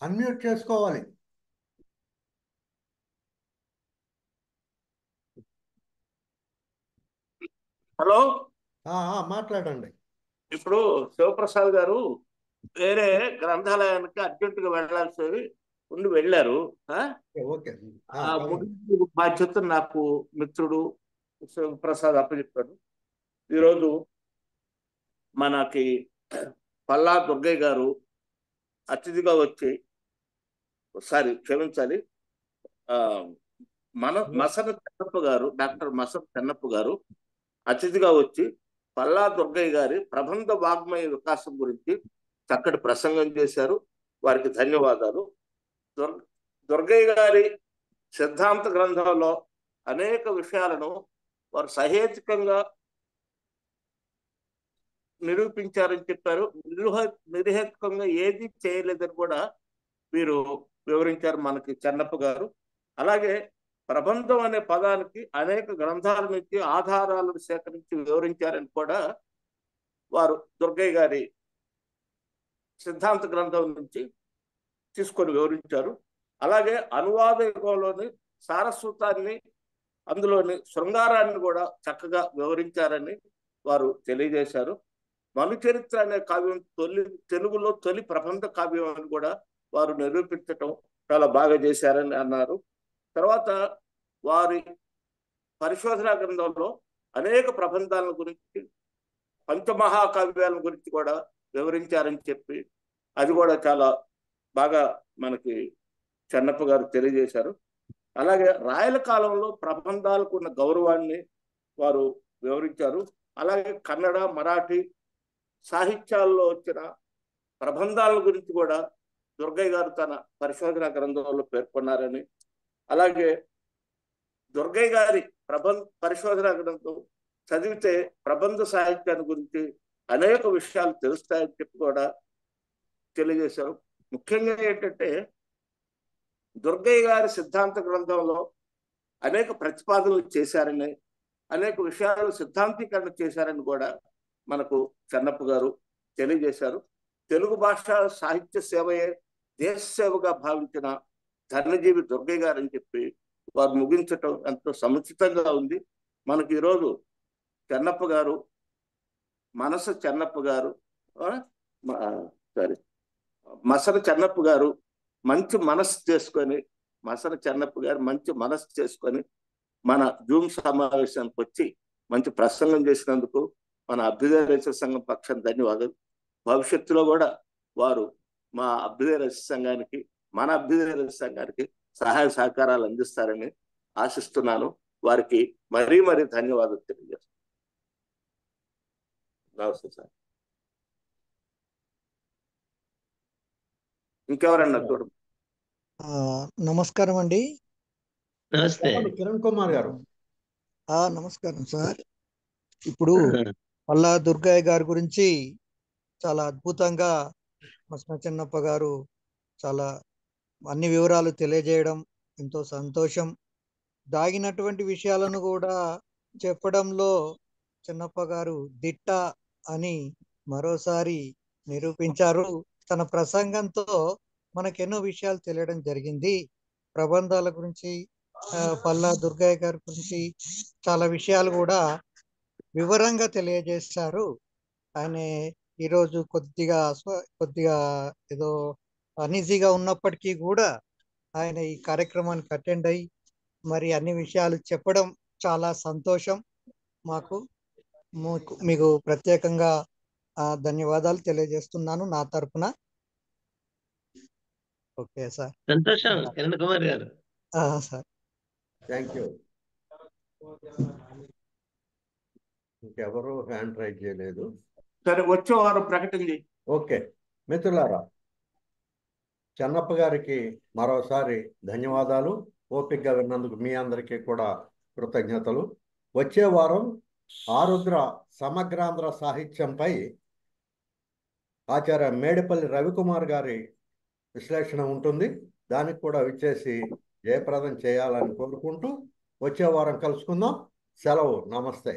అన్మ్యూట్ చేసుకోవాలి. హలో, మాట్లాడండి. ఇప్పుడు శివప్రసాద్ గారు వేరే గ్రంథాలయానికి అర్జెంటుగా వెళ్ళాల్సి ఉండి వెళ్ళారు. ఓకే, ఆ ముగింపు బాధ్యత నాకు మిత్రుడు శివప్రసాద్ అప్పచెప్పాడు. ఈరోజు మనకి పల్లా దుర్గయ్య గారు అతిథిగా వచ్చి, క్షమించాలి, మసన చెన్నప్ప గారు, డాక్టర్ మసన చెన్నప్ప గారు అతిథిగా వచ్చి పల్లా దుర్గయ్య గారి ప్రబంధ వాగ్మయ వికాసం గురించి చక్కటి ప్రసంగం చేశారు. వారికి ధన్యవాదాలు. దుర్గయ్య గారి సిద్ధాంత గ్రంథంలో అనేక విషయాలను వారు సహేతుకంగా నిరూపించారని చెప్పారు. నిర్హేతుకంగా ఏది చేయలేదని కూడా వీరు వివరించారు మనకి చెన్నప్ప గారు. అలాగే ప్రబంధం అనే పదానికి అనేక గ్రంథాల నుంచి ఆధారాలను సేకరించి వివరించారని కూడా వారు దుర్గయ్య గారి సిద్ధాంత గ్రంథం నుంచి తీసుకొని వివరించారు. అలాగే అనువాద యుగంలోని సారస్వతాన్ని, అందులోని శృంగారాన్ని కూడా చక్కగా వివరించారని వారు తెలియజేశారు. మనుచరిత్ర అనే కావ్యం తెలుగులో తొలి ప్రబంధ కావ్యం అని కూడా వారు నిరూపించటం చాలా బాగా చేశారని అన్నారు. తర్వాత వారి పరిశోధనా గ్రంథంలో అనేక ప్రబంధాల గురించి, పంచమహాకావ్యాల గురించి కూడా వివరించారని చెప్పి అది కూడా చాలా బాగా మనకి చెన్నప్ప గారు తెలియజేశారు. అలాగే రాయల కాలంలో ప్రబంధాలకు ఉన్న గౌరవాన్ని వారు వివరించారు. అలాగే కన్నడ, మరాఠీ సాహిత్యాల్లో వచ్చిన ప్రబంధాల గురించి కూడా దుర్గయ్య గారు తన పరిశోధన గ్రంథంలో పేర్కొన్నారని, అలాగే దుర్గయ్య గారి పరిశోధన గ్రంథం చదివితే ప్రబంధ సాహిత్యాన్ని గురించి అనేక విషయాలు తెలుస్తాయని చెప్పి కూడా తెలియజేశారు. ముఖ్యంగా ఏంటంటే దుర్గయ్య గారి సిద్ధాంత గ్రంథంలో అనేక ప్రతిపాదనలు చేశారని, అనేక విషయాలు సిద్ధాంతీకరణ చేశారని కూడా మనకు చెన్నప్ప గారు తెలియజేశారు. తెలుగు భాష సాహిత్య సేవయే దేశ సేవగా భావించిన ధర్మజీవి దుర్గయ్య గారు అని చెప్పి వారు ముగించటం ఎంతో సముచితంగా ఉంది. మనకి ఈరోజు చెన్నప్ప గారు మనసు చెన్నప్ప గారు, సారీ మసన చెన్నప్ప గారు మంచి మనసు చేసుకొని, మన జూమ్ సమావేశానికి వచ్చి మంచి ప్రసంగం చేసినందుకు మన అభ్యుదయ రచన సంఘం పక్షాన ధన్యవాదాలు. భవిష్యత్తులో కూడా వారు మన అభ్యుదయ రచన సంఘానికి సహాయ సహకారాలు అందిస్తారని ఆశిస్తున్నాను. వారికి మరీ ధన్యవాదాలు తెలియజేస్తాను. నమస్తే సార్. ఇంకెవరన్నా చూడండి. నమస్కారం అండి. నమస్తే. కిరణ్ కుమార్ గారు. నమస్కారం సార్. ఇప్పుడు పల్లా దుర్గయ్య గారి గురించి చాలా అద్భుతంగా మసన చెన్నప్ప గారు చాలా అన్ని వివరాలు తెలియజేయడం ఎంతో సంతోషం. దాగినటువంటి విషయాలను కూడా చెప్పడంలో చెన్నప్ప గారు దిట్ట అని మరోసారి నిరూపించారు. తన ప్రసంగంతో మనకెన్నో విషయాలు తెలియడం జరిగింది. ప్రబంధాల గురించి, పల్లా దుర్గయ్య గారి గురించి చాలా విషయాలు కూడా వివరంగా తెలియజేశారు. ఆయన ఈరోజు కొద్దిగా ఏదో అనీజీగా ఉన్నప్పటికీ కూడా ఆయన ఈ కార్యక్రమానికి అటెండ్ అయ్యి మరి అన్ని విషయాలు చెప్పడం చాలా సంతోషం. మీకు ప్రత్యేకంగా ధన్యవాదాలు తెలియజేస్తున్నాను నా తరపున. Okay sir. సంతోషం కిరణ్ కుమార్ గారు. Sir thank you. ఇంకెవరు హ్యాండ్ రైజ్ చేయలేదు. సరే, వచ్చే వారం ప్రకటించి. ఓకే మిత్రులారా, చెన్నప్ప గారికి మరోసారి ధన్యవాదాలు. ఓపికగా విన్నందుకు మీ అందరికీ కూడా కృతజ్ఞతలు. వచ్చే వారం ఆరుద్ర సమగ్రాంధ్ర సాహిత్యంపై ఆచార్య మేడిపల్లి రవికుమార్ గారి విశ్లేషణ ఉంటుంది. దానికి కూడా విచ్చేసి జయప్రదం చేయాలని కోరుకుంటూ వచ్చే వారం కలుసుకుందాం. సెలవు. నమస్తే.